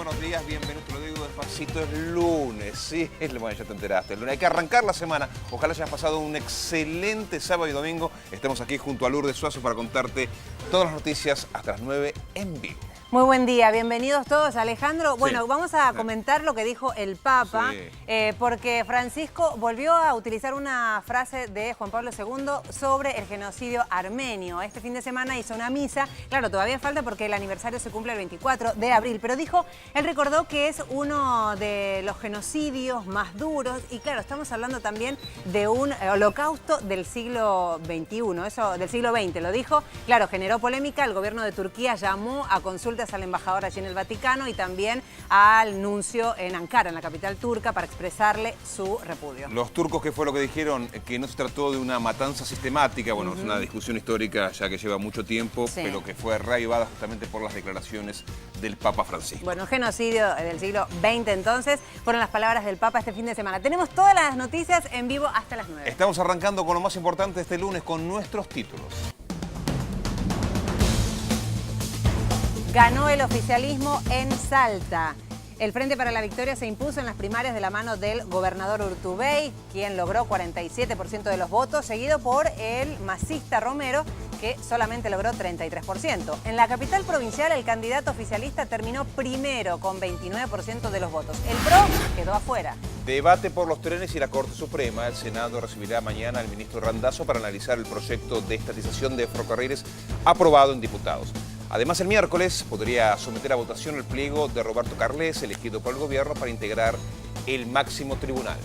buenos días, bienvenidos, te lo digo despacito, es lunes, sí, bueno, ya te enteraste, el lunes hay que arrancar la semana, ojalá hayas pasado un excelente sábado y domingo, estamos aquí junto a Lourdes Suazo para contarte todas las noticias hasta las 9 en vivo. Muy buen día, bienvenidos todos. Alejandro, bueno, vamos a comentar lo que dijo el Papa, porque Francisco volvió a utilizar una frase de Juan Pablo II sobre el genocidio armenio. Este fin de semana hizo una misa, claro, todavía falta porque el aniversario se cumple el 24 de abril, pero dijo, él recordó que es uno de los genocidios más duros y claro, estamos hablando también de un holocausto del siglo XXI, eso del siglo XX, lo dijo, claro, generó polémica, el gobierno de Turquía llamó a consultas al embajador allí en el Vaticano y también al nuncio en Ankara, en la capital turca, para expresarle su repudio. Los turcos, ¿qué fue lo que dijeron? Que no se trató de una matanza sistemática, bueno, es una discusión histórica ya que lleva mucho tiempo, pero que fue reavivada justamente por las declaraciones del Papa Francisco. Bueno, genocidio del siglo XX entonces, fueron las palabras del Papa este fin de semana. Tenemos todas las noticias en vivo hasta las 9. Estamos arrancando con lo más importante este lunes, con nuestros títulos. Ganó el oficialismo en Salta. El Frente para la Victoria se impuso en las primarias de la mano del gobernador Urtubey, quien logró 47% de los votos, seguido por el masista Romero, que solamente logró 33%. En la capital provincial, el candidato oficialista terminó primero con 29% de los votos. El PRO quedó afuera. Debate por los trenes y la Corte Suprema. El Senado recibirá mañana al ministro Randazzo para analizar el proyecto de estatización de ferrocarriles aprobado en diputados. Además, el miércoles podría someter a votación el pliego de Roberto Carles, elegido por el gobierno para integrar el máximo tribunal.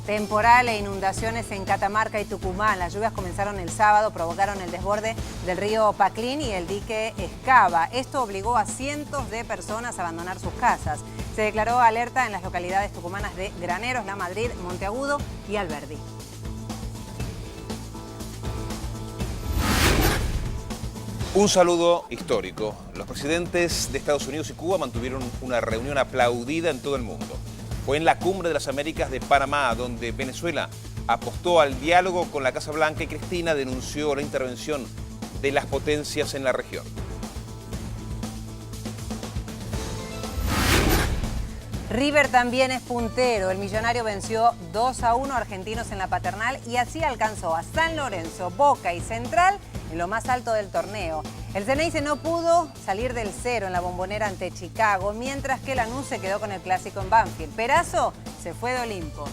Temporal e inundaciones en Catamarca y Tucumán. Las lluvias comenzaron el sábado, provocaron el desborde del río Paclín y el dique Escava. Esto obligó a cientos de personas a abandonar sus casas. Se declaró alerta en las localidades tucumanas de Graneros, La Madrid, Monteagudo y Alberdi. Un saludo histórico. Los presidentes de Estados Unidos y Cuba mantuvieron una reunión aplaudida en todo el mundo. Fue en la Cumbre de las Américas de Panamá, donde Venezuela apostó al diálogo con la Casa Blanca y Cristina denunció la intervención de las potencias en la región. River también es puntero. El millonario venció 2-1 a Argentinos en la Paternal y así alcanzó a San Lorenzo, Boca y Central en lo más alto del torneo. El Ceneice no pudo salir del cero en la Bombonera ante Chicago, mientras que Lanús se quedó con el clásico en Banfield. Perazo se fue de Olimpo.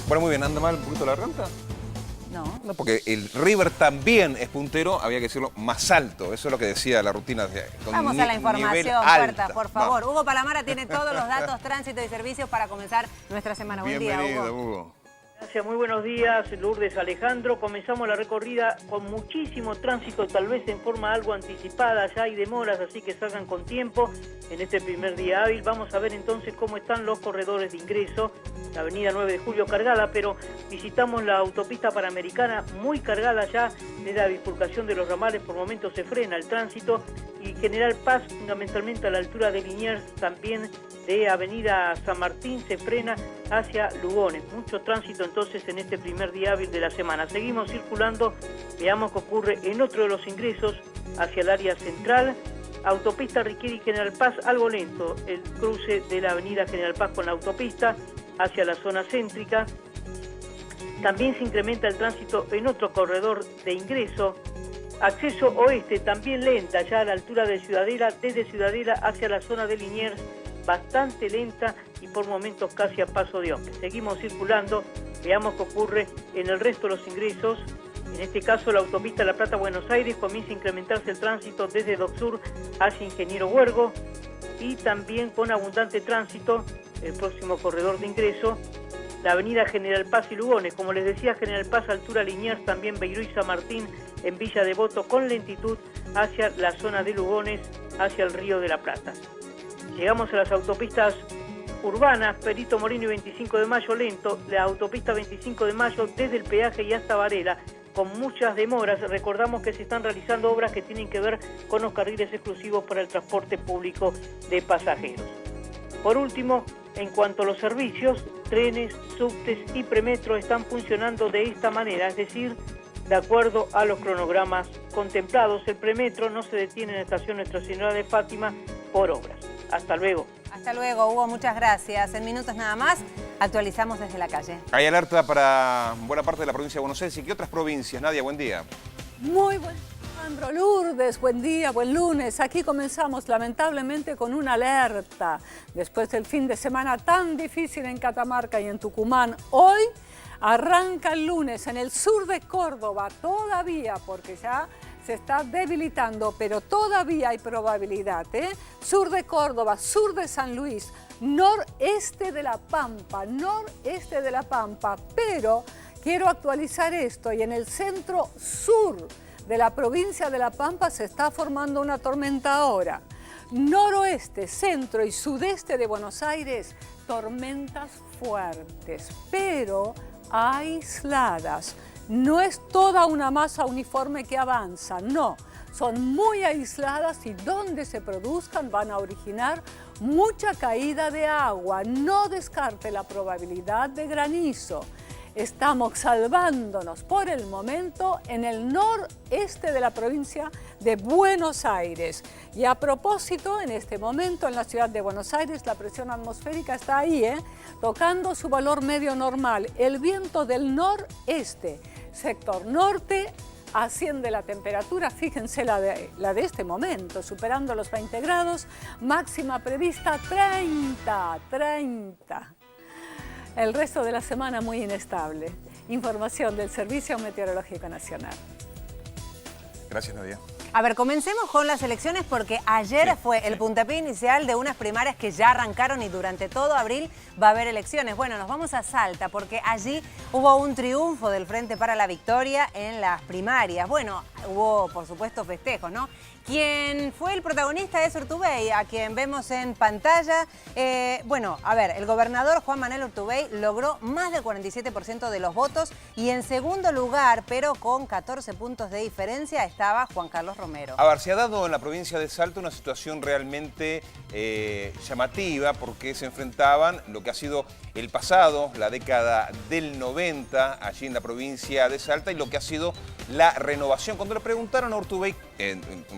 Bueno, muy bien, ¿anda mal un poquito la renta? No. No, porque el River también es puntero, había que decirlo más alto. Eso es lo que decía la rutina. Vamos a la información, Puerta, por favor. Hugo Palamara tiene todos los datos, tránsito y servicios para comenzar nuestra semana. Buen día, Hugo. Gracias, muy buenos días, Lourdes, Alejandro. Comenzamos la recorrida con muchísimo tránsito, tal vez en forma algo anticipada. Ya hay demoras, así que salgan con tiempo en este primer día hábil. Vamos a ver entonces cómo están los corredores de ingreso. La avenida 9 de Julio cargada, pero visitamos la autopista Panamericana muy cargada ya desde la bifurcación de los ramales. Por momentos se frena el tránsito y General Paz, fundamentalmente a la altura de Liniers, también de avenida San Martín, se frena hacia Lugones. Mucho tránsito entonces en este primer día hábil de la semana. Seguimos circulando, veamos qué ocurre en otro de los ingresos hacia el área central. Autopista Riqueri General Paz, algo lento, el cruce de la avenida General Paz con la autopista hacia la zona céntrica. También se incrementa el tránsito en otro corredor de ingreso. Acceso oeste, también lenta, ya a la altura de Ciudadela, desde Ciudadela hacia la zona de Liniers, bastante lenta y por momentos casi a paso de hombre. Seguimos circulando, veamos qué ocurre en el resto de los ingresos. En este caso, la autopista La Plata-Buenos Aires comienza a incrementarse el tránsito desde Dock Sur hacia Ingeniero Huergo y también con abundante tránsito el próximo corredor de ingreso, la avenida General Paz y Lugones. Como les decía, General Paz, altura Liniers, también Beiró y San Martín en Villa Devoto con lentitud hacia la zona de Lugones, hacia el Río de la Plata. Llegamos a las autopistas urbanas, Perito Moreno y 25 de Mayo lento, la autopista 25 de Mayo desde el peaje y hasta Varela, con muchas demoras. Recordamos que se están realizando obras que tienen que ver con los carriles exclusivos para el transporte público de pasajeros. Por último, en cuanto a los servicios, trenes, subtes y premetro están funcionando de esta manera, es decir, de acuerdo a los cronogramas contemplados. El premetro no se detiene en la estación Nuestra Señora de Fátima por obras. Hasta luego. Hasta luego, Hugo, muchas gracias. En minutos nada más, actualizamos desde la calle. Hay alerta para buena parte de la provincia de Buenos Aires y qué otras provincias. Nadia, buen día. Muy buen día, Alejandro. Lourdes, buen día, buen lunes. Aquí comenzamos lamentablemente con una alerta. Después del fin de semana tan difícil en Catamarca y en Tucumán, hoy arranca el lunes en el sur de Córdoba, todavía, porque ya se está debilitando, pero todavía hay probabilidad, ¿eh? Sur de Córdoba, sur de San Luis, noreste de La Pampa, pero quiero actualizar esto y en el centro sur de la provincia de La Pampa se está formando una tormenta ahora. Noroeste, centro y sudeste de Buenos Aires, tormentas fuertes, pero aisladas. No es toda una masa uniforme que avanza, no. Son muy aisladas y donde se produzcan van a originar mucha caída de agua. No descarte la probabilidad de granizo. Estamos salvándonos por el momento en el noreste de la provincia de Buenos Aires. Y a propósito, en este momento en la ciudad de Buenos Aires la presión atmosférica está ahí, tocando su valor medio normal. El viento del noreste, sector norte, asciende la temperatura, fíjense la de este momento, superando los 20 grados, máxima prevista 30. El resto de la semana muy inestable. Información del Servicio Meteorológico Nacional. Gracias, Nadia. A ver, comencemos con las elecciones porque ayer fue el puntapié inicial de unas primarias que ya arrancaron y durante todo abril va a haber elecciones. Bueno, nos vamos a Salta porque allí hubo un triunfo del Frente para la Victoria en las primarias. Bueno, hubo por supuesto festejos, ¿no? Quien fue el protagonista es Urtubey, a quien vemos en pantalla. Bueno, a ver, el gobernador Juan Manuel Urtubey logró más del 47% de los votos y en segundo lugar, pero con 14 puntos de diferencia, estaba Juan Carlos Romero. A ver, se ha dado en la provincia de Salta una situación realmente llamativa porque se enfrentaban lo que ha sido el pasado, la década del 90, allí en la provincia de Salta, y lo que ha sido la renovación. Cuando le preguntaron a Urtubey,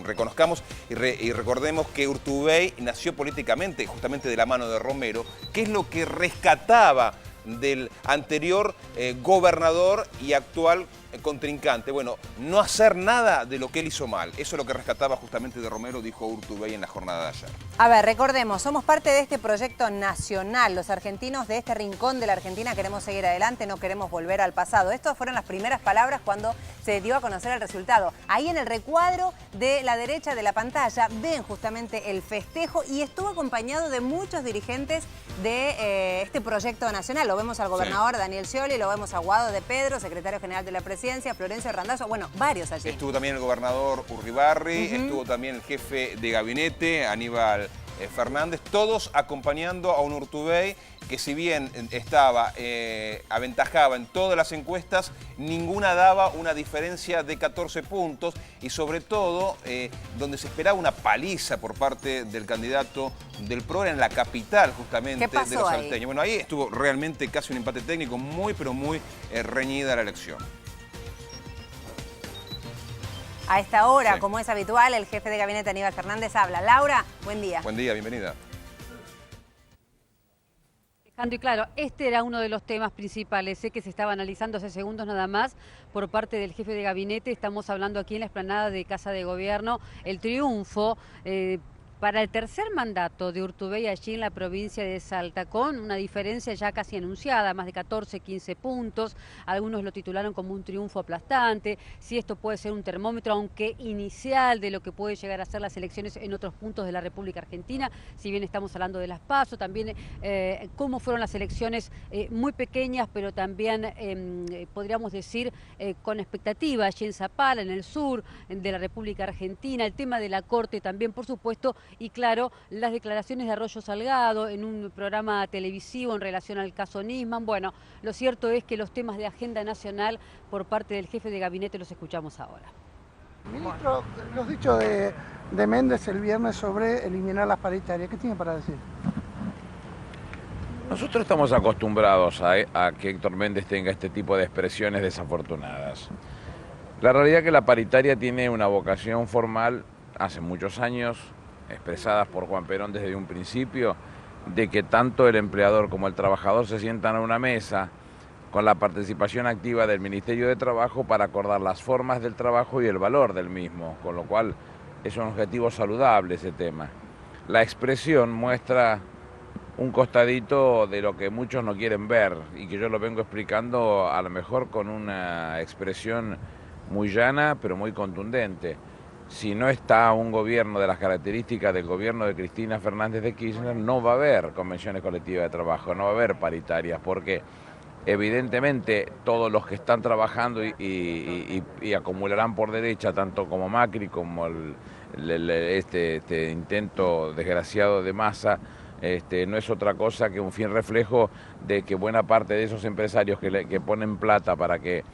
reconozcamos y recordemos que Urtubey nació políticamente justamente de la mano de Romero, ¿qué es lo que rescataba del anterior gobernador y actual contrincante? Bueno, no hacer nada de lo que él hizo mal. Eso es lo que rescataba justamente de Romero, dijo Urtubey en la jornada de ayer. A ver, recordemos, somos parte de este proyecto nacional. Los argentinos de este rincón de la Argentina queremos seguir adelante, no queremos volver al pasado. Estas fueron las primeras palabras cuando se dio a conocer el resultado. Ahí en el recuadro de la derecha de la pantalla ven justamente el festejo y estuvo acompañado de muchos dirigentes de este proyecto nacional. Lo vemos al gobernador Daniel Scioli, lo vemos a Guado de Pedro, secretario general de la Presidencia, Florencio Randazzo, bueno, varios allí. Estuvo también el gobernador Urribarri, estuvo también el jefe de gabinete, Aníbal Fernández, todos acompañando a un Urtubey que si bien estaba aventajaba en todas las encuestas, ninguna daba una diferencia de 14 puntos y sobre todo donde se esperaba una paliza por parte del candidato del PRO en la capital justamente de los salteños. Bueno, ahí estuvo realmente casi un empate técnico, muy pero muy reñida la elección. A esta hora, como es habitual, el jefe de gabinete Aníbal Fernández habla. Laura, buen día. Buen día, bienvenida. Alejandro, y claro, este era uno de los temas principales que se estaba analizando hace segundos nada más por parte del jefe de gabinete. Estamos hablando aquí en la explanada de Casa de Gobierno, el triunfo para el tercer mandato de Urtubey allí en la provincia de Salta, con una diferencia ya casi anunciada, más de 14, 15 puntos. Algunos lo titularon como un triunfo aplastante. Si esto puede ser un termómetro, aunque inicial, de lo que puede llegar a ser las elecciones en otros puntos de la República Argentina, si bien estamos hablando de las PASO, también cómo fueron las elecciones muy pequeñas, pero también podríamos decir con expectativa allí en Zapala, en el sur de la República Argentina, el tema de la Corte también, por supuesto, y claro, las declaraciones de Arroyo Salgado en un programa televisivo en relación al caso Nisman. Bueno, lo cierto es que los temas de agenda nacional por parte del jefe de gabinete los escuchamos ahora. Ministro, los dichos de Méndez el viernes sobre eliminar las paritarias, ¿qué tiene para decir? Nosotros estamos acostumbrados a que Héctor Méndez tenga este tipo de expresiones desafortunadas. La realidad es que la paritaria tiene una vocación formal hace muchos años, expresadas por Juan Perón desde un principio, de que tanto el empleador como el trabajador se sientan a una mesa con la participación activa del Ministerio de Trabajo para acordar las formas del trabajo y el valor del mismo, con lo cual es un objetivo saludable ese tema. La expresión muestra un costadito de lo que muchos no quieren ver y que yo lo vengo explicando a lo mejor con una expresión muy llana pero muy contundente. Si no está un gobierno de las características del gobierno de Cristina Fernández de Kirchner, no va a haber convenciones colectivas de trabajo, no va a haber paritarias, porque evidentemente todos los que están trabajando y acumularán por derecha, tanto como Macri como este intento desgraciado de Massa, no es otra cosa que un fiel reflejo de que buena parte de esos empresarios que ponen plata para que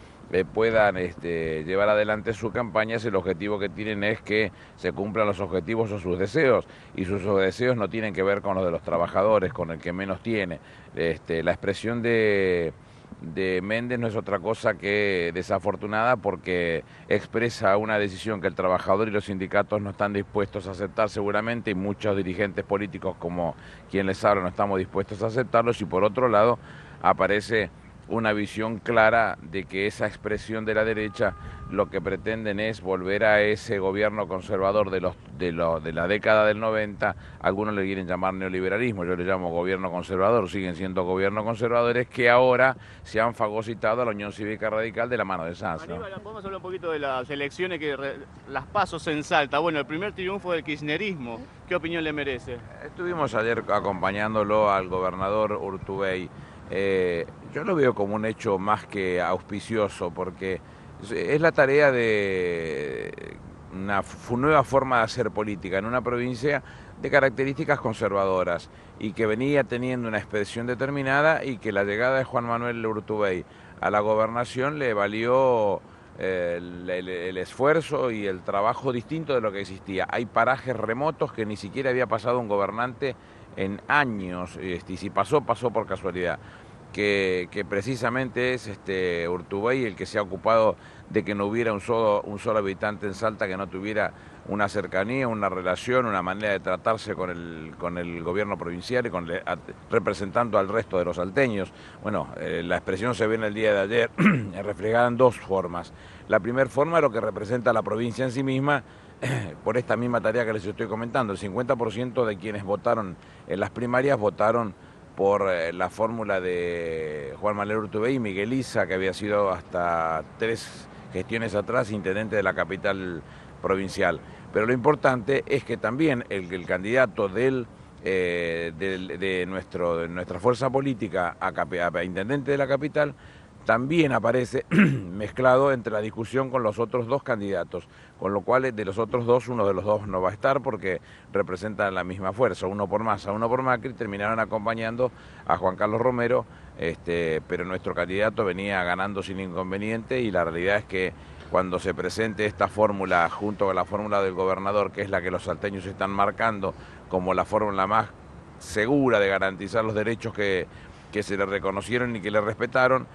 puedan llevar adelante su campaña, el objetivo que tienen es que se cumplan los objetivos o sus deseos, y sus deseos no tienen que ver con los de los trabajadores, con el que menos tiene. La expresión de Méndez no es otra cosa que desafortunada, porque expresa una decisión que el trabajador y los sindicatos no están dispuestos a aceptar seguramente, y muchos dirigentes políticos como quien les habla no estamos dispuestos a aceptarlos, y por otro lado aparece una visión clara de que esa expresión de la derecha lo que pretenden es volver a ese gobierno conservador de la década del 90, algunos le quieren llamar neoliberalismo, yo le llamo gobierno conservador, siguen siendo gobiernos conservadores que ahora se han fagocitado a la Unión Cívica Radical de la mano de Sanz, ¿no? Aníbal, podemos hablar un poquito de las elecciones, las pasos en Salta. Bueno, el primer triunfo del kirchnerismo, ¿qué opinión le merece? Estuvimos ayer acompañándolo al gobernador Urtubey. Yo lo veo como un hecho más que auspicioso, porque es la tarea de una nueva forma de hacer política en una provincia de características conservadoras y que venía teniendo una expresión determinada, y que la llegada de Juan Manuel Urtubey a la gobernación le valió el esfuerzo y el trabajo distinto de lo que existía. Hay parajes remotos que ni siquiera había pasado un gobernante en años, y si pasó, pasó por casualidad, que precisamente es Urtubey el que se ha ocupado de que no hubiera un solo habitante en Salta que no tuviera una cercanía, una relación, una manera de tratarse con el gobierno provincial y representando al resto de los salteños. Bueno, la expresión se ve en el día de ayer reflejada en dos formas. La primera forma es lo que representa la provincia en sí misma, por esta misma tarea que les estoy comentando. El 50% de quienes votaron en las primarias votaron por la fórmula de Juan Manuel Urtubey y Miguel Issa, que había sido hasta 3 gestiones atrás intendente de la capital provincial. Pero lo importante es que también el candidato de nuestra fuerza política a intendente de la capital también aparece mezclado entre la discusión con los otros dos candidatos, con lo cual de los otros dos, uno de los dos no va a estar porque representan la misma fuerza, uno por Massa, uno por Macri, terminaron acompañando a Juan Carlos Romero, pero nuestro candidato venía ganando sin inconveniente, y la realidad es que cuando se presente esta fórmula junto con la fórmula del gobernador, que es la que los salteños están marcando como la fórmula más segura de garantizar los derechos que se le reconocieron y que le respetaron,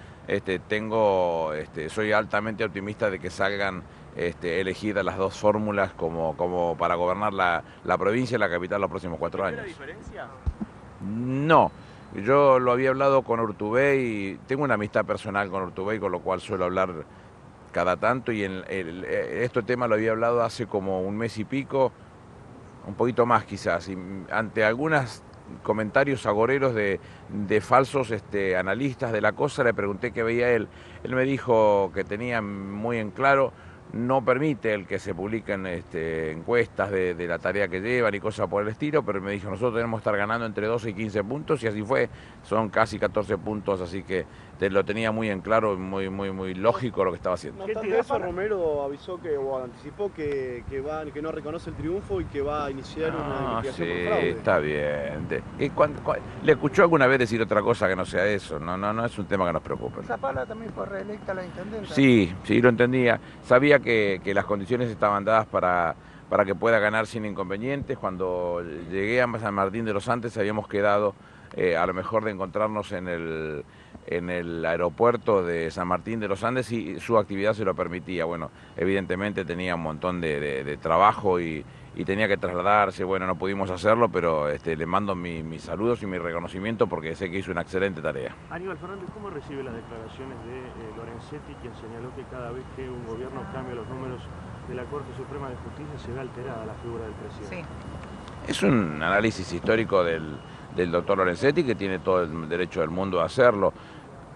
soy altamente optimista de que salgan elegidas las dos fórmulas como para gobernar la provincia y la capital los próximos 4 años. ¿Tiene diferencia? No, yo lo había hablado con Urtubey, tengo una amistad personal con Urtubey, con lo cual suelo hablar cada tanto, y este tema lo había hablado hace como un mes y pico, un poquito más quizás, y ante algunos comentarios agoreros de falsos analistas de la cosa, le pregunté qué veía él. Él me dijo que tenía muy en claro, no permite el que se publiquen encuestas de la tarea que llevan y cosas por el estilo, pero me dijo, nosotros tenemos que estar ganando entre 12 y 15 puntos, y así fue, son casi 14 puntos, así que lo tenía muy en claro, muy lógico lo que estaba haciendo. No obstante eso, Romero avisó o anticipó que no reconoce el triunfo y que va a iniciar una investigación por fraude. Está bien. ¿Le escuchó alguna vez decir otra cosa que no sea eso? No es un tema que nos preocupe. ¿Zapala también fue reelecta a la intendenta? Sí, lo entendía. Sabía que las condiciones estaban dadas para que pueda ganar sin inconvenientes. Cuando llegué a San Martín de los Andes habíamos quedado a lo mejor de encontrarnos en el aeropuerto de San Martín de los Andes y su actividad se lo permitía. Bueno, evidentemente tenía un montón de trabajo y tenía que trasladarse, bueno, no pudimos hacerlo, pero le mando mis saludos y mi reconocimiento porque sé que hizo una excelente tarea. Aníbal Fernández, ¿cómo recibe las declaraciones de Lorenzetti, quien señaló que cada vez que un gobierno cambia los números de la Corte Suprema de Justicia se ve alterada la figura del presidente? Sí. Es un análisis histórico del doctor Lorenzetti, que tiene todo el derecho del mundo a hacerlo.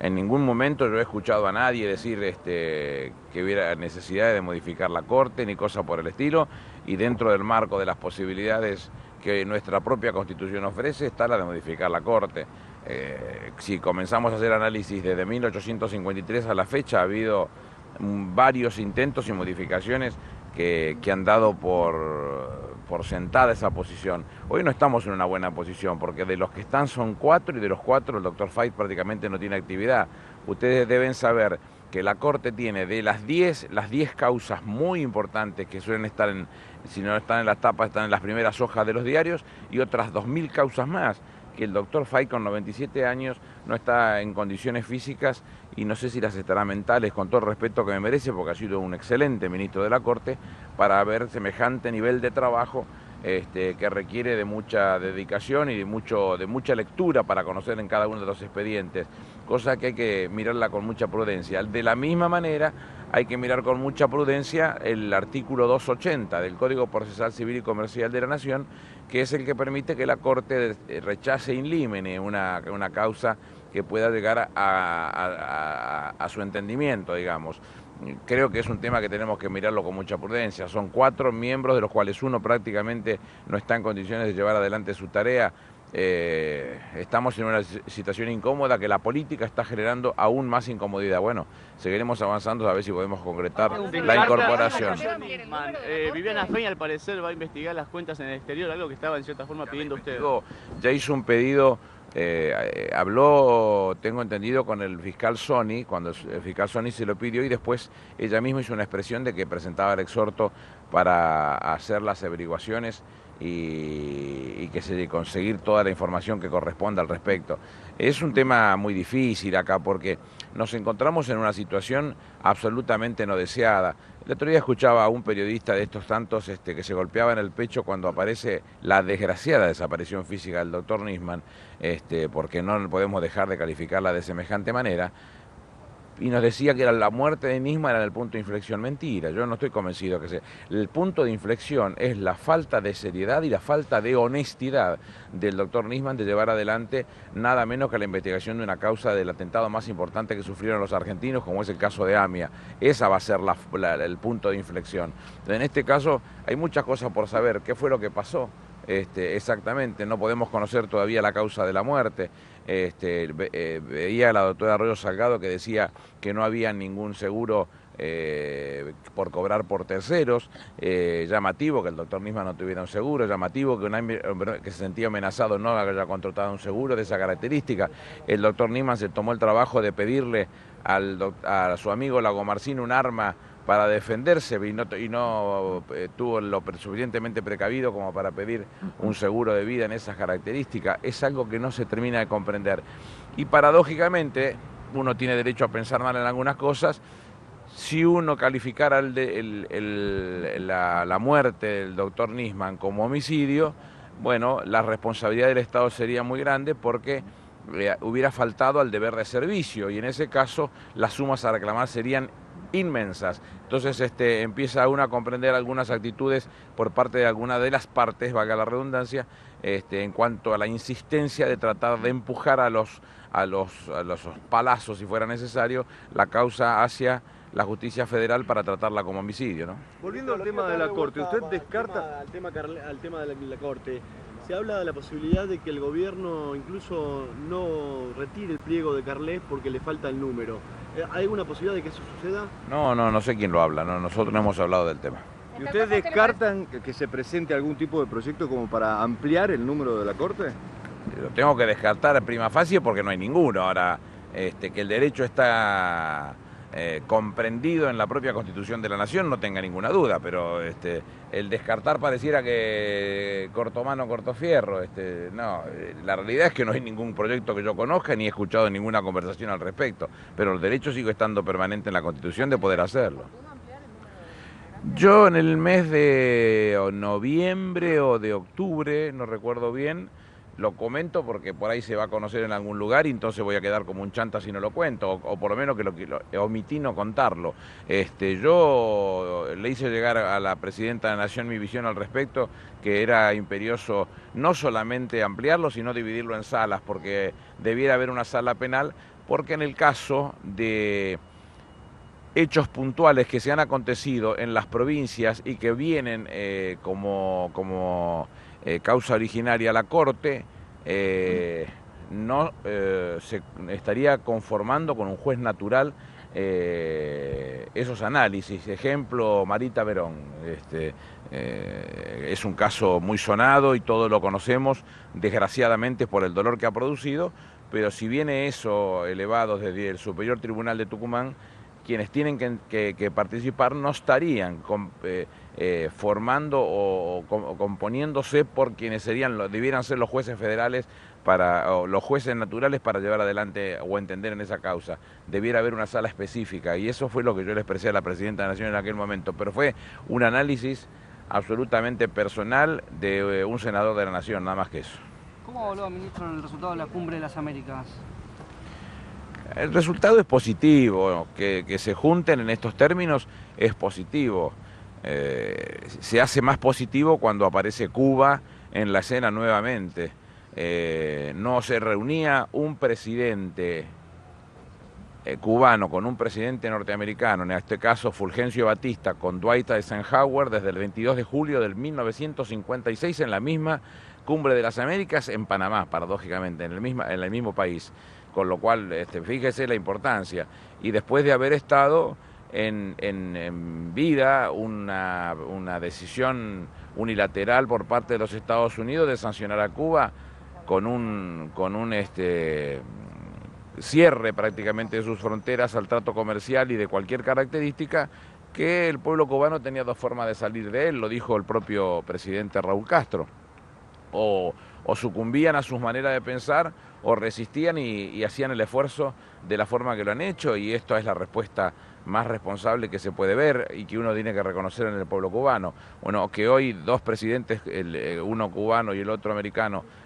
En ningún momento yo he escuchado a nadie decir que hubiera necesidad de modificar la Corte, ni cosa por el estilo, y dentro del marco de las posibilidades que nuestra propia Constitución ofrece está la de modificar la Corte. Si comenzamos a hacer análisis desde 1853 a la fecha, ha habido varios intentos y modificaciones que han dado por sentada esa posición. Hoy no estamos en una buena posición porque de los que están son 4 y de los 4 el doctor Fait prácticamente no tiene actividad. Ustedes deben saber que la Corte tiene de las 10 causas muy importantes que suelen estar si no están en las tapas, están en las primeras hojas de los diarios y otras 2000 causas más, que el doctor Fait con 97 años no está en condiciones físicas y no sé si las estará mentales, con todo el respeto que me merece, porque ha sido un excelente ministro de la Corte, para ver semejante nivel de trabajo que requiere de mucha dedicación y de mucha lectura para conocer en cada uno de los expedientes, cosa que hay que mirarla con mucha prudencia. De la misma manera, hay que mirar con mucha prudencia el artículo 280 del Código Procesal Civil y Comercial de la Nación, que es el que permite que la Corte rechace in limine una causa que pueda llegar a su entendimiento, digamos. Creo que es un tema que tenemos que mirarlo con mucha prudencia. Son 4 miembros, de los cuales uno prácticamente no está en condiciones de llevar adelante su tarea. Estamos en una situación incómoda que la política está generando aún más incomodidad. Bueno, seguiremos avanzando a ver si podemos concretar la incorporación. Viviana Feña, al parecer, va a investigar las cuentas en el exterior, algo que estaba en cierta forma pidiendo usted. Ya hizo un pedido, habló, tengo entendido, con el fiscal Sony, cuando el fiscal Sony se lo pidió, y después ella misma hizo una expresión de que presentaba el exhorto para hacer las averiguaciones y que se conseguir toda la información que corresponda al respecto. Es un tema muy difícil acá porque nos encontramos en una situación absolutamente no deseada. El otro día escuchaba a un periodista de estos tantos que se golpeaba en el pecho cuando aparece la desgraciada desaparición física del doctor Nisman, porque no podemos dejar de calificarla de semejante manera. Y nos decía que la muerte de Nisman era el punto de inflexión. Mentira, yo no estoy convencido que sea. El punto de inflexión es la falta de seriedad y la falta de honestidad del doctor Nisman de llevar adelante nada menos que la investigación de una causa del atentado más importante que sufrieron los argentinos, como es el caso de AMIA. Esa va a ser el punto de inflexión. En este caso hay muchas cosas por saber. ¿Qué fue lo que pasó? Exactamente, no podemos conocer todavía la causa de la muerte. Veía a la doctora Arroyo Salgado que decía que no había ningún seguro por cobrar por terceros, llamativo que el doctor Nisman no tuviera un seguro, llamativo que se sentía amenazado no haya contratado un seguro de esa característica. El doctor Nisman se tomó el trabajo de pedirle a su amigo Lagomarsino un arma para defenderse y no tuvo lo suficientemente precavido como para pedir un seguro de vida en esas características. Es algo que no se termina de comprender. Y paradójicamente, uno tiene derecho a pensar mal en algunas cosas. Si uno calificara la muerte del doctor Nisman como homicidio, bueno, la responsabilidad del Estado sería muy grande porque hubiera faltado al deber de servicio y en ese caso las sumas a reclamar serían inmensas. Entonces empieza uno a comprender algunas actitudes por parte de alguna de las partes, valga la redundancia, en cuanto a la insistencia de tratar de empujar a los palazos, si fuera necesario, la causa hacia la justicia federal para tratarla como homicidio, ¿no? Volviendo al tema de la Corte, ¿usted descarta al tema de la Corte? Se habla de la posibilidad de que el gobierno incluso no retire el pliego de Carles porque le falta el número. ¿Hay alguna posibilidad de que eso suceda? No sé quién lo habla, no, nosotros no hemos hablado del tema. ¿Y ustedes descartan que se presente algún tipo de proyecto como para ampliar el número de la Corte? Lo tengo que descartar prima facie porque no hay ninguno. Ahora, que el derecho está comprendido en la propia Constitución de la Nación, no tenga ninguna duda, pero el descartar pareciera que cortó mano, cortó fierro. No, la realidad es que no hay ningún proyecto que yo conozca ni he escuchado ninguna conversación al respecto, pero el derecho sigue estando permanente en la Constitución de poder hacerlo. Yo en el mes de noviembre o de octubre, no recuerdo bien, lo comento porque por ahí se va a conocer en algún lugar y entonces voy a quedar como un chanta si no lo cuento, o por lo menos que lo omití no contarlo. Yo le hice llegar a la Presidenta de la Nación mi visión al respecto, que era imperioso no solamente ampliarlo, sino dividirlo en salas, porque debiera haber una sala penal, porque en el caso de hechos puntuales que se han acontecido en las provincias y que vienen como causa originaria a la Corte, no se estaría conformando con un juez natural esos análisis. Ejemplo, Marita Verón. Es un caso muy sonado y todos lo conocemos, desgraciadamente por el dolor que ha producido, pero si viene eso elevado desde el Superior Tribunal de Tucumán, quienes tienen que participar no estarían formando o componiéndose por quienes debieran ser los jueces federales o los jueces naturales para llevar adelante o entender en esa causa. Debiera haber una sala específica y eso fue lo que yo le expresé a la Presidenta de la Nación en aquel momento, pero fue un análisis absolutamente personal de un senador de la Nación, nada más que eso. ¿Cómo evalúa, ministro, el resultado de la Cumbre de las Américas? El resultado es positivo, que se junten en estos términos es positivo. Se hace más positivo cuando aparece Cuba en la escena nuevamente. No se reunía un presidente cubano con un presidente norteamericano, en este caso Fulgencio Batista con Dwight Eisenhower, desde el 22 de julio del 1956 en la misma Cumbre de las Américas en Panamá, paradójicamente, en el mismo país. Con lo cual, fíjese la importancia. Y después de haber estado en vida una decisión unilateral por parte de los Estados Unidos de sancionar a Cuba con un cierre prácticamente de sus fronteras al trato comercial y de cualquier característica, que el pueblo cubano tenía dos formas de salir de él, lo dijo el propio presidente Raúl Castro. O sucumbían a sus maneras de pensar o resistían y hacían el esfuerzo de la forma que lo han hecho, y esto es la respuesta más responsable que se puede ver y que uno tiene que reconocer en el pueblo cubano. Bueno, que hoy dos presidentes, uno cubano y el otro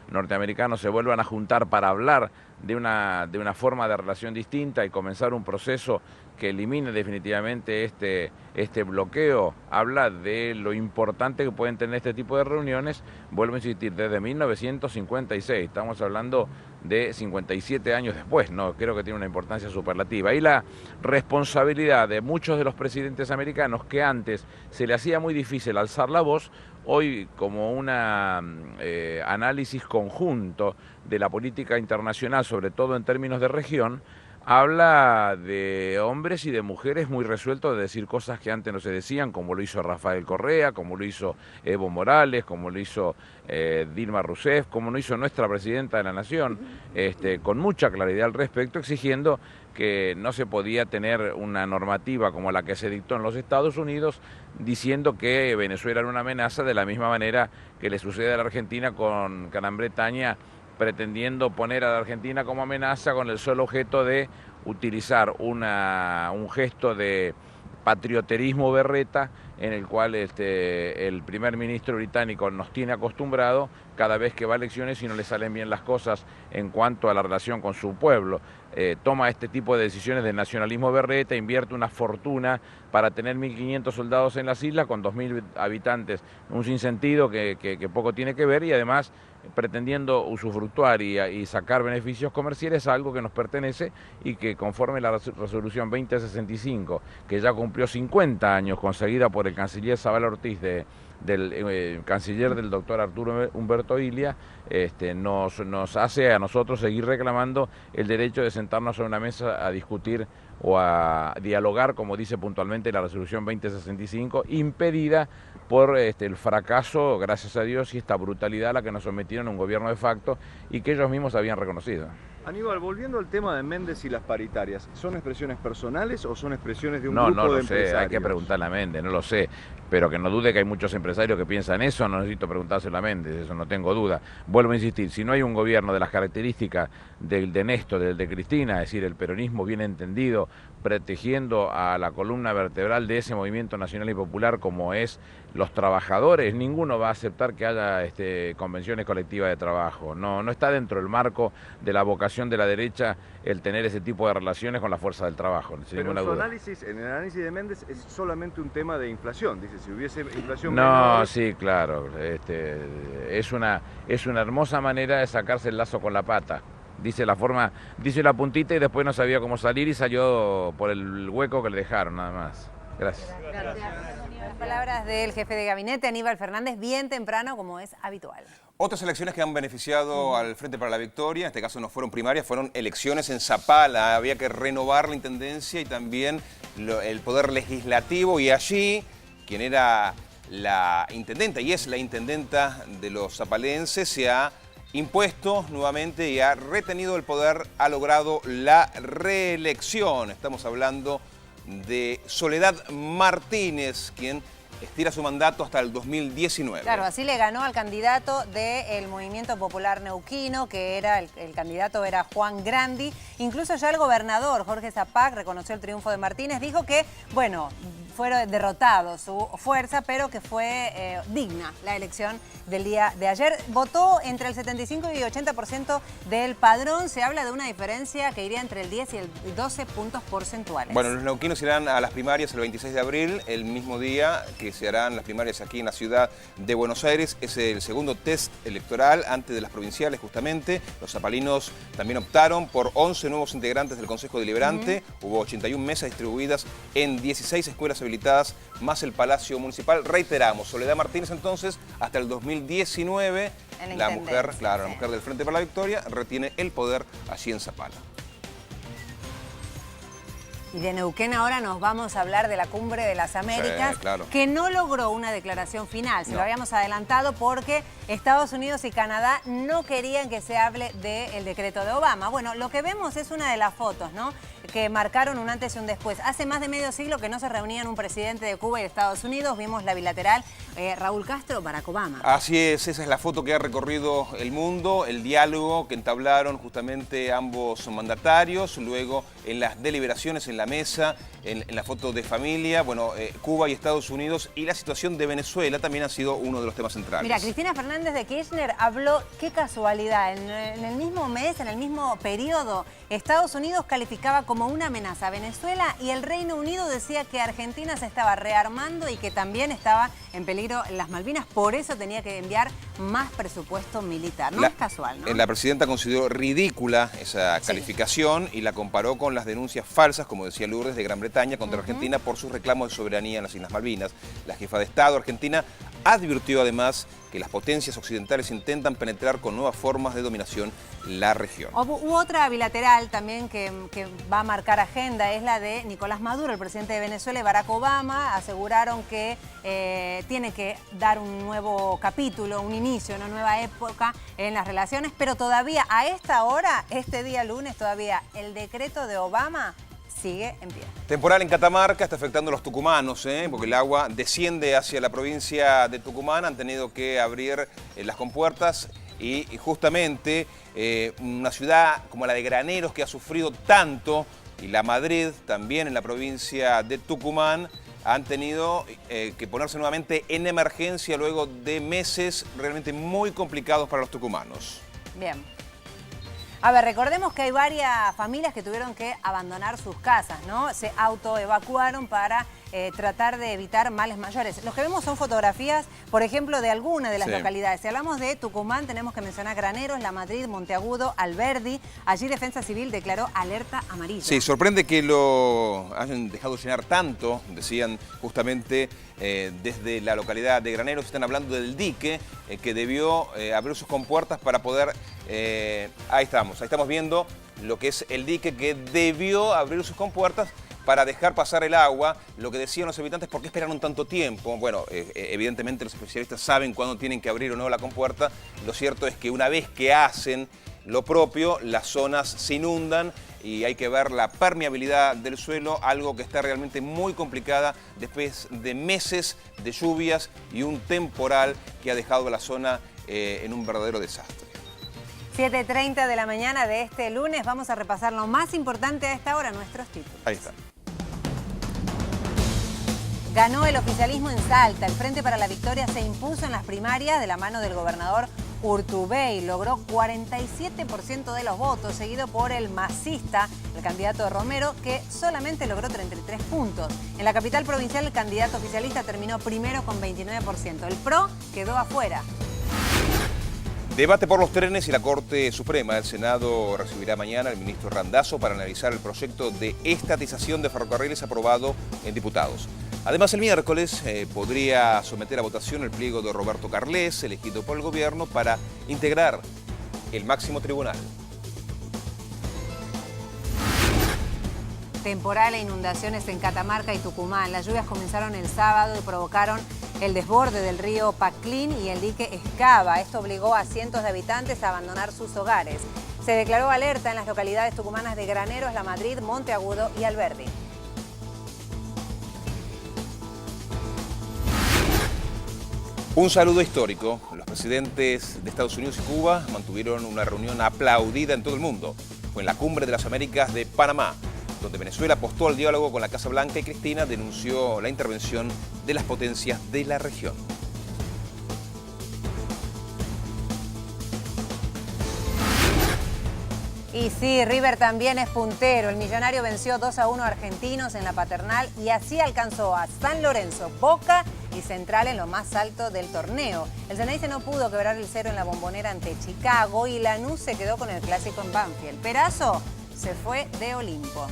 norteamericano, se vuelvan a juntar para hablar de una forma de relación distinta y comenzar un proceso que elimine definitivamente este bloqueo, habla de lo importante que pueden tener este tipo de reuniones. Vuelvo a insistir, desde 1956, estamos hablando de 57 años después, no creo que tiene una importancia superlativa. Y la responsabilidad de muchos de los presidentes americanos, que antes se le hacía muy difícil alzar la voz, hoy como un análisis conjunto de la política internacional, sobre todo en términos de región, habla de hombres y de mujeres muy resueltos de decir cosas que antes no se decían, como lo hizo Rafael Correa, como lo hizo Evo Morales, como lo hizo Dilma Rousseff, como lo hizo nuestra Presidenta de la Nación, con mucha claridad al respecto, exigiendo que no se podía tener una normativa como la que se dictó en los Estados Unidos, diciendo que Venezuela era una amenaza, de la misma manera que le sucede a la Argentina con Gran Bretaña, pretendiendo poner a la Argentina como amenaza con el solo objeto de utilizar un gesto de patrioterismo berreta, en el cual el primer ministro británico nos tiene acostumbrado cada vez que va a elecciones y no le salen bien las cosas en cuanto a la relación con su pueblo. Toma este tipo de decisiones de nacionalismo berreta, invierte una fortuna para tener 1.500 soldados en las islas con 2.000 habitantes, un sinsentido que poco tiene que ver, y además pretendiendo usufructuar y sacar beneficios comerciales a algo que nos pertenece y que, conforme la resolución 2065, que ya cumplió 50 años, conseguida por el canciller Zabal Ortiz de del canciller del doctor Arturo Umberto Illia, nos hace a nosotros seguir reclamando el derecho de sentarnos a una mesa a discutir o a dialogar, como dice puntualmente la resolución 2065, impedida por el fracaso, gracias a Dios, y esta brutalidad a la que nos sometieron un gobierno de facto y que ellos mismos habían reconocido. Aníbal, volviendo al tema de Méndez y las paritarias, ¿son expresiones personales o son expresiones de un grupo de empresarios? No lo sé, hay que preguntarle a Méndez, no lo sé, pero que no dude que hay muchos empresarios que piensan eso, no necesito preguntárselo a Méndez, eso no tengo duda. Vuelvo a insistir, si no hay un gobierno de las características del de Néstor, del de Cristina, es decir, el peronismo bien entendido, protegiendo a la columna vertebral de ese movimiento nacional y popular como es los trabajadores, ninguno va a aceptar que haya convenciones colectivas de trabajo. No está dentro del marco de la vocación de la derecha el tener ese tipo de relaciones con la fuerza del trabajo, sin Pero ninguna duda. En el análisis de Méndez es solamente un tema de inflación, dice, si hubiese inflación No, menor... sí, claro, es una hermosa manera de sacarse el lazo con la pata. Dice la puntita y después no sabía cómo salir y salió por el hueco que le dejaron, nada más. Gracias. Las palabras del jefe de gabinete, Aníbal Fernández, bien temprano, como es habitual. Otras elecciones que han beneficiado al Frente para la Victoria, en este caso no fueron primarias, fueron elecciones en Zapala. Había que renovar la intendencia y también el poder legislativo, y allí quien era la intendenta y es la intendenta de los zapalenses se ha impuesto nuevamente y ha retenido el poder, ha logrado la reelección. Estamos hablando de Soledad Martínez, quien estira su mandato hasta el 2019. Claro, así le ganó al candidato del Movimiento Popular Neuquino, que era el candidato era Juan Grandi. Incluso ya el gobernador Jorge Zapac reconoció el triunfo de Martínez, dijo que, bueno, fueron derrotados su fuerza, pero que fue digna la elección del día de ayer. Votó entre el 75 y 80% del padrón. Se habla de una diferencia que iría entre el 10 y el 12 puntos porcentuales. Bueno, los neuquinos irán a las primarias el 26 de abril, el mismo día que se harán las primarias aquí en la ciudad de Buenos Aires. Es el segundo test electoral antes de las provinciales, justamente. Los zapalinos también optaron por 11 nuevos integrantes del Consejo Deliberante. Hubo 81 mesas distribuidas en 16 escuelas habilitadas, más el Palacio Municipal. Reiteramos, Soledad Martínez entonces, hasta el 2019, la mujer, claro, la mujer del Frente para la Victoria, retiene el poder allí en Zapala. Y de Neuquén ahora nos vamos a hablar de la Cumbre de las Américas, claro, que no logró una declaración final. Se lo habíamos adelantado porque Estados Unidos y Canadá no querían que se hable del decreto de Obama. Bueno, lo que vemos es una de las fotos, ¿no?, que marcaron un antes y un después. Hace más de medio siglo que no se reunían un presidente de Cuba y de Estados Unidos. Vimos la bilateral Raúl Castro, Barack Obama. Así es, esa es la foto que ha recorrido el mundo, el diálogo que entablaron justamente ambos mandatarios, luego en las deliberaciones en la mesa, en la foto de familia, bueno, Cuba y Estados Unidos, y la situación de Venezuela también ha sido uno de los temas centrales. Mira, Cristina Fernández de Kirchner habló, qué casualidad, en el mismo mes, en el mismo periodo, Estados Unidos calificaba como una amenaza a Venezuela y el Reino Unido decía que Argentina se estaba rearmando y que también estaba en peligro las Malvinas, por eso tenía que enviar más presupuesto militar. No es casual, ¿no? La presidenta consideró ridícula esa calificación y la comparó con las denuncias falsas, como decía Lourdes, de Gran Bretaña contra Argentina por sus reclamos de soberanía en las Islas Malvinas. La jefa de Estado argentina advirtió además que las potencias occidentales intentan penetrar con nuevas formas de dominación la región. Hubo otra bilateral también que va a marcar agenda, es la de Nicolás Maduro, el presidente de Venezuela, y Barack Obama. Aseguraron que tiene que dar un nuevo capítulo, un inicio, una nueva época en las relaciones, pero todavía a esta hora, este día lunes, todavía el decreto de Obama sigue en pie. Temporal en Catamarca está afectando a los tucumanos, porque el agua desciende hacia la provincia de Tucumán. Han tenido que abrir las compuertas y justamente una ciudad como la de Graneros, que ha sufrido tanto, y la Madrid también en la provincia de Tucumán, han tenido que ponerse nuevamente en emergencia luego de meses realmente muy complicados para los tucumanos. Bien. A ver, recordemos que hay varias familias que tuvieron que abandonar sus casas, ¿no? Se autoevacuaron para tratar de evitar males mayores. Los que vemos son fotografías, por ejemplo, de alguna de las localidades. Si hablamos de Tucumán, tenemos que mencionar Graneros, La Madrid, Monteagudo, Alberdi. Allí Defensa Civil declaró alerta amarilla. Sí, sorprende que lo hayan dejado llenar tanto, decían justamente desde la localidad de Graneros, están hablando del dique que debió abrir sus compuertas para poder... ahí estamos viendo lo que es el dique que debió abrir sus compuertas para dejar pasar el agua. Lo que decían los habitantes, ¿por qué esperaron tanto tiempo? Bueno, evidentemente los especialistas saben cuándo tienen que abrir o no la compuerta. Lo cierto es que una vez que hacen lo propio, las zonas se inundan y hay que ver la permeabilidad del suelo, algo que está realmente muy complicada después de meses de lluvias y un temporal que ha dejado la zona en un verdadero desastre. 7:30 de la mañana de este lunes, vamos a repasar lo más importante a esta hora, nuestros títulos. Ahí está. Ganó el oficialismo en Salta. El Frente para la Victoria se impuso en las primarias de la mano del gobernador Urtubey. Logró 47% de los votos, seguido por el masista, el candidato Romero, que solamente logró 33 puntos. En la capital provincial, el candidato oficialista terminó primero con 29%. El PRO quedó afuera. Debate por los trenes y la Corte Suprema. El Senado recibirá mañana al ministro Randazzo para analizar el proyecto de estatización de ferrocarriles aprobado en diputados. Además, el miércoles podría someter a votación el pliego de Roberto Carles, elegido por el gobierno, para integrar el máximo tribunal. Temporal e inundaciones en Catamarca y Tucumán. Las lluvias comenzaron el sábado y provocaron el desborde del río Paclín y el dique Escava. Esto obligó a cientos de habitantes a abandonar sus hogares. Se declaró alerta en las localidades tucumanas de Graneros, La Madrid, Monteagudo y Alberdi. Un saludo histórico. Los presidentes de Estados Unidos y Cuba mantuvieron una reunión aplaudida en todo el mundo. Fue en la Cumbre de las Américas de Panamá, donde Venezuela apostó al diálogo con la Casa Blanca y Cristina denunció la intervención de las potencias de la región. Y sí, River también es puntero. El Millonario venció 2-1 a Argentinos en la Paternal y así alcanzó a San Lorenzo, Boca y Central en lo más alto del torneo. El Ceneice no pudo quebrar el cero en la Bombonera ante Chicago y Lanús se quedó con el clásico en Banfield. Perazo se fue de Olimpo.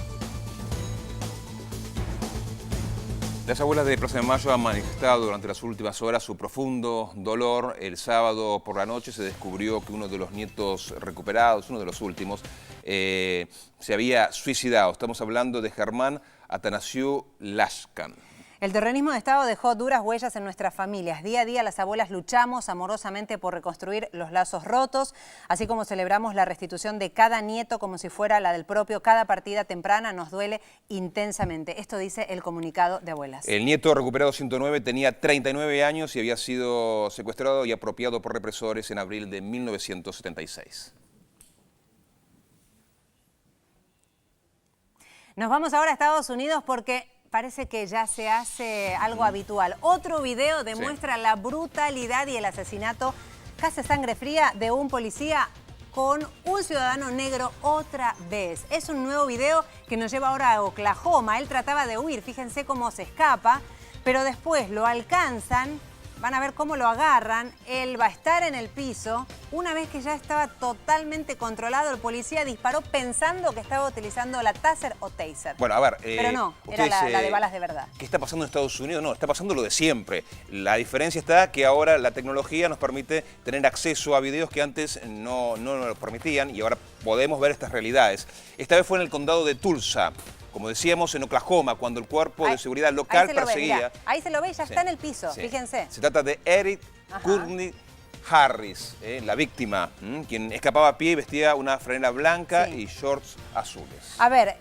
Las abuelas de Plaza de Mayo han manifestado durante las últimas horas su profundo dolor. El sábado por la noche se descubrió que uno de los nietos recuperados, uno de los últimos, se había suicidado. Estamos hablando de Germán Atanasiu Lashkan. El terrorismo de Estado dejó duras huellas en nuestras familias. Día a día las abuelas luchamos amorosamente por reconstruir los lazos rotos, así como celebramos la restitución de cada nieto como si fuera la del propio. Cada partida temprana nos duele intensamente. Esto dice el comunicado de abuelas. El nieto recuperado 109 tenía 39 años y había sido secuestrado y apropiado por represores en abril de 1976. Nos vamos ahora a Estados Unidos porque parece que ya se hace algo habitual. Otro video demuestra la brutalidad y el asesinato casi sangre fría de un policía con un ciudadano negro otra vez. Es un nuevo video que nos lleva ahora a Oklahoma. Él trataba de huir, fíjense cómo se escapa, pero después lo alcanzan. Van a ver cómo lo agarran. Él va a estar en el piso. Una vez que ya estaba totalmente controlado, el policía disparó pensando que estaba utilizando la taser o taser. Bueno, a ver... pero no, era la de balas de verdad. ¿Qué está pasando en Estados Unidos? No, está pasando lo de siempre. La diferencia está que ahora la tecnología nos permite tener acceso a videos que antes no nos lo permitían y ahora podemos ver estas realidades. Esta vez fue en el condado de Tulsa. Como decíamos, en Oklahoma, cuando el cuerpo de seguridad local perseguía... Mirá, ahí se lo ve, ya está en el piso, fíjense. Se trata de Eric Courtney Harris, la víctima, quien escapaba a pie y vestía una franela blanca y shorts azules. A ver,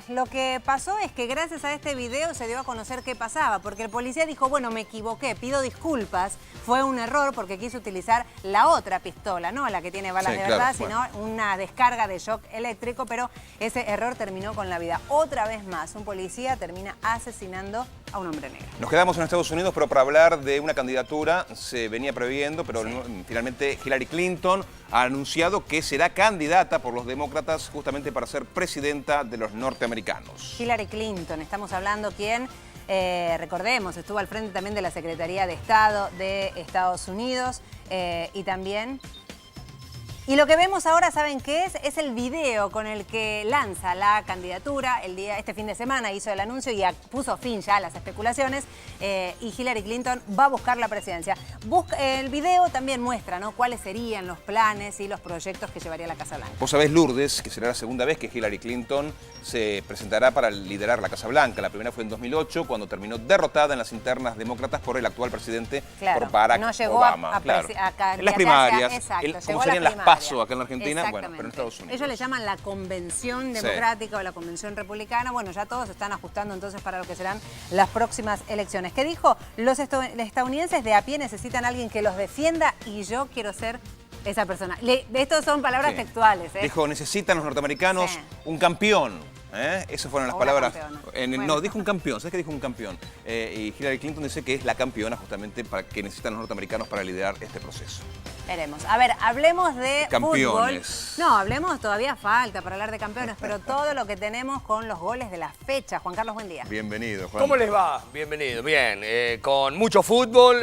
lo que pasó es que gracias a este video se dio a conocer qué pasaba, porque el policía dijo, bueno, me equivoqué, pido disculpas, fue un error porque quise utilizar la otra pistola, no la que tiene balas de verdad, sino una descarga de shock eléctrico, pero ese error terminó con la vida. Otra vez más, un policía termina asesinando a un hombre negro. Nos quedamos en Estados Unidos, pero para hablar de una candidatura se venía previendo, pero finalmente Hillary Clinton ha anunciado que será candidata por los demócratas justamente para ser presidenta de los norteamericanos. Hillary Clinton, estamos hablando quien recordemos, estuvo al frente también de la Secretaría de Estado de Estados Unidos y también... Y lo que vemos ahora, ¿saben qué es? Es el video con el que lanza la candidatura. Este fin de semana hizo el anuncio y puso fin ya a las especulaciones. Y Hillary Clinton va a buscar la presidencia. El video también muestra, ¿no?, cuáles serían los planes y los proyectos que llevaría la Casa Blanca. Vos sabés, Lourdes, que será la segunda vez que Hillary Clinton se presentará para liderar la Casa Blanca. La primera fue en 2008, cuando terminó derrotada en las internas demócratas por el actual presidente, por Barack Obama. En las primarias, exacto, como serían las PASO acá en la Argentina, bueno, pero en Estados Unidos. Ellos le llaman la Convención Democrática o la Convención Republicana. Bueno, ya todos se están ajustando entonces para lo que serán las próximas elecciones. ¿Qué dijo? Los estadounidenses de a pie necesitan a alguien que los defienda y yo quiero ser esa persona. Estos son palabras textuales. Dijo, necesitan los norteamericanos un campeón. Esas fueron las palabras. No, dijo un campeón. ¿Sabes qué dijo un campeón? Y Hillary Clinton dice que es la campeona justamente que necesitan los norteamericanos para liderar este proceso. Veremos. A ver, hablemos de campeones. Fútbol. No, hablemos, todavía falta para hablar de campeones, pero todo lo que tenemos con los goles de la fecha. Juan Carlos, buen día. Bienvenido, Juan. ¿Cómo les va? Bienvenido. Bien, con mucho fútbol,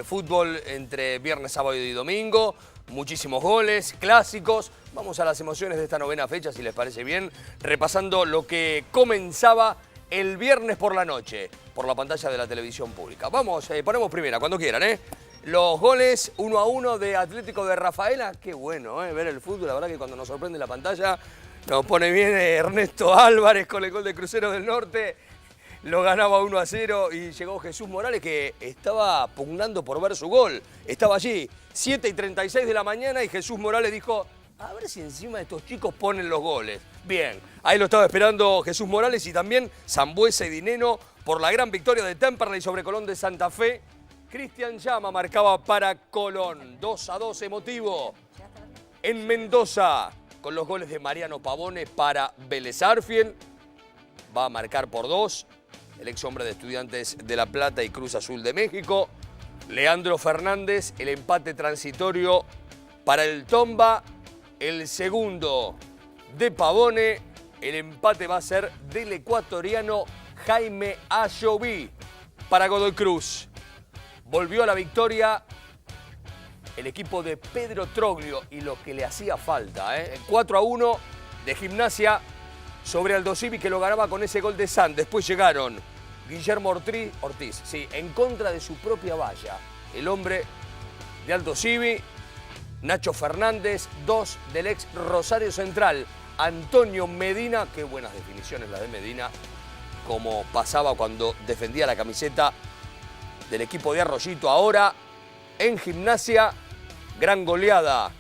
fútbol entre viernes, sábado y domingo, muchísimos goles, clásicos. Vamos a las emociones de esta novena fecha, si les parece bien, repasando lo que comenzaba el viernes por la noche, por la pantalla de la televisión pública. Vamos, ponemos primera, cuando quieran, Los goles 1-1 de Atlético de Rafaela. Qué bueno, ver el fútbol. La verdad que cuando nos sorprende la pantalla nos pone bien Ernesto Álvarez con el gol de Crucero del Norte. Lo ganaba 1-0 y llegó Jesús Morales, que estaba pugnando por ver su gol. Estaba allí, 7:36 de la mañana, y Jesús Morales dijo, a ver si encima de estos chicos ponen los goles. Bien, ahí lo estaba esperando Jesús Morales y también Sambuesa y Dineno por la gran victoria de Temperley sobre Colón de Santa Fe. Cristian Llama marcaba para Colón, 2-2 emotivo. En Mendoza, con los goles de Mariano Pavone para Vélez Arfiel, va a marcar por 2 el ex hombre de Estudiantes de La Plata y Cruz Azul de México. Leandro Fernández, el empate transitorio para el Tomba. El segundo de Pavone, el empate va a ser del ecuatoriano Jaime Ayoví para Godoy Cruz. Volvió a la victoria el equipo de Pedro Troglio y lo que le hacía falta. 4-1 de Gimnasia sobre Aldo Civi, que lo ganaba con ese gol de San. Después llegaron Guillermo Ortiz, sí, en contra de su propia valla. El hombre de Aldo Civi, Nacho Fernández, 2 del ex Rosario Central, Antonio Medina, qué buenas definiciones las de Medina, como pasaba cuando defendía la camiseta del equipo de Arroyito. Ahora en Gimnasia, gran goleada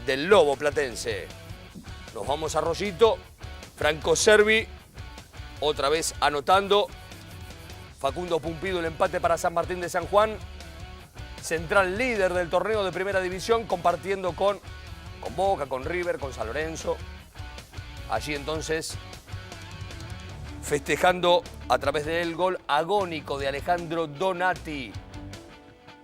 del Lobo Platense. Nos vamos a Arroyito, Franco Servi otra vez anotando, Facundo Pumpido el empate para San Martín de San Juan. Central líder del torneo de Primera División, compartiendo con Boca, con River, con San Lorenzo. Allí entonces festejando a través del gol agónico de Alejandro Donati.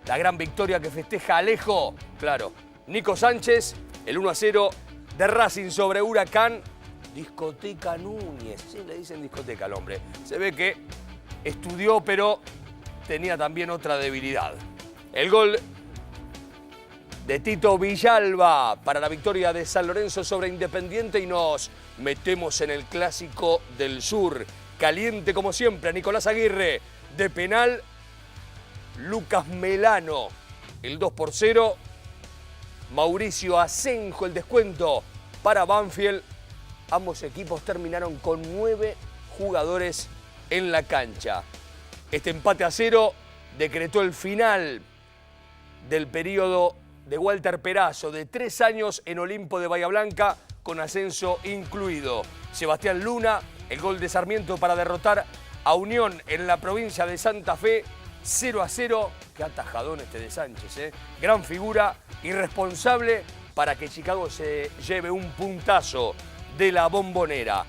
La gran victoria que festeja Alejo. Claro, Nico Sánchez, el 1-0 de Racing sobre Huracán. Discoteca Núñez, sí, le dicen discoteca al hombre. Se ve que estudió, pero tenía también otra debilidad. El gol de Tito Villalba para la victoria de San Lorenzo sobre Independiente y nos metemos en el Clásico del Sur. Caliente como siempre, Nicolás Aguirre de penal. Lucas Melano, el 2-0. Mauricio Asenjo, el descuento para Banfield. Ambos equipos terminaron con 9 jugadores en la cancha. Este empate a 0 decretó el final del periodo de Walter Perazo, de 3 años en Olimpo de Bahía Blanca, con ascenso incluido. Sebastián Luna, el gol de Sarmiento para derrotar a Unión en la provincia de Santa Fe, 0-0. Qué atajadón este de Sánchez, Gran figura, irresponsable para que Chicago se lleve un puntazo de la Bombonera.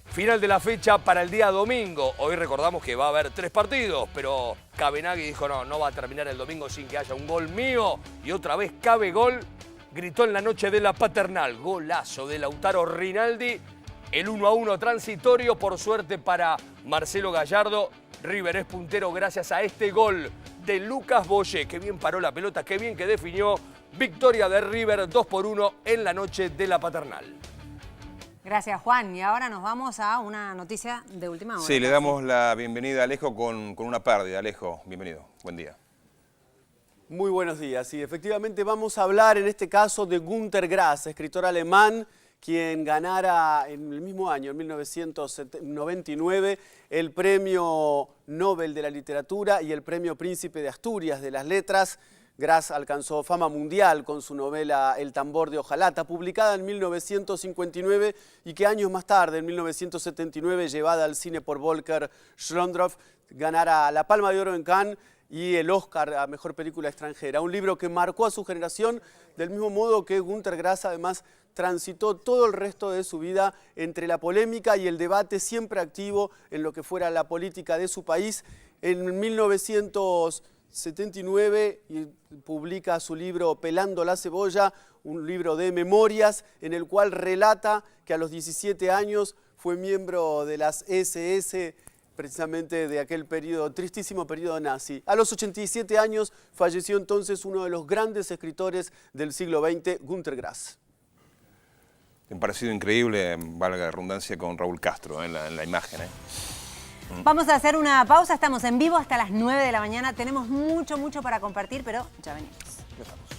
Final de la fecha para el día domingo. Hoy recordamos que va a haber 3 partidos, pero Cabenagui dijo no va a terminar el domingo sin que haya un gol mío. Y otra vez cabe gol. Gritó en la noche de la Paternal. Golazo de Lautaro Rinaldi. El 1-1 transitorio, por suerte para Marcelo Gallardo. River es puntero gracias a este gol de Lucas Boyé. Qué bien paró la pelota, qué bien que definió. Victoria de River 2-1 en la noche de la Paternal. Gracias, Juan. Y ahora nos vamos a una noticia de última hora. Sí, le damos la bienvenida a Alejo con una pérdida. Alejo, bienvenido. Buen día. Muy buenos días. Y efectivamente vamos a hablar en este caso de Günter Grass, escritor alemán, quien ganara en el mismo año, en 1999, el Premio Nobel de la Literatura y el Premio Príncipe de Asturias de las Letras. Grass alcanzó fama mundial con su novela El tambor de hojalata, publicada en 1959 y que años más tarde, en 1979, llevada al cine por Volker Schlondorff, ganara la Palma de Oro en Cannes y el Oscar a Mejor Película Extranjera. Un libro que marcó a su generación del mismo modo que Günter Grass además transitó todo el resto de su vida entre la polémica y el debate siempre activo en lo que fuera la política de su país. En 1979 publica su libro Pelando la cebolla, un libro de memorias en el cual relata que a los 17 años fue miembro de las SS, precisamente de aquel periodo, tristísimo periodo nazi. A los 87 años falleció entonces uno de los grandes escritores del siglo XX, Günter Grass. Un parecido increíble, valga la redundancia, con Raúl Castro en la imagen. Vamos a hacer una pausa, estamos en vivo hasta las 9 de la mañana. Tenemos mucho para compartir, pero ya venimos. Ya estamos.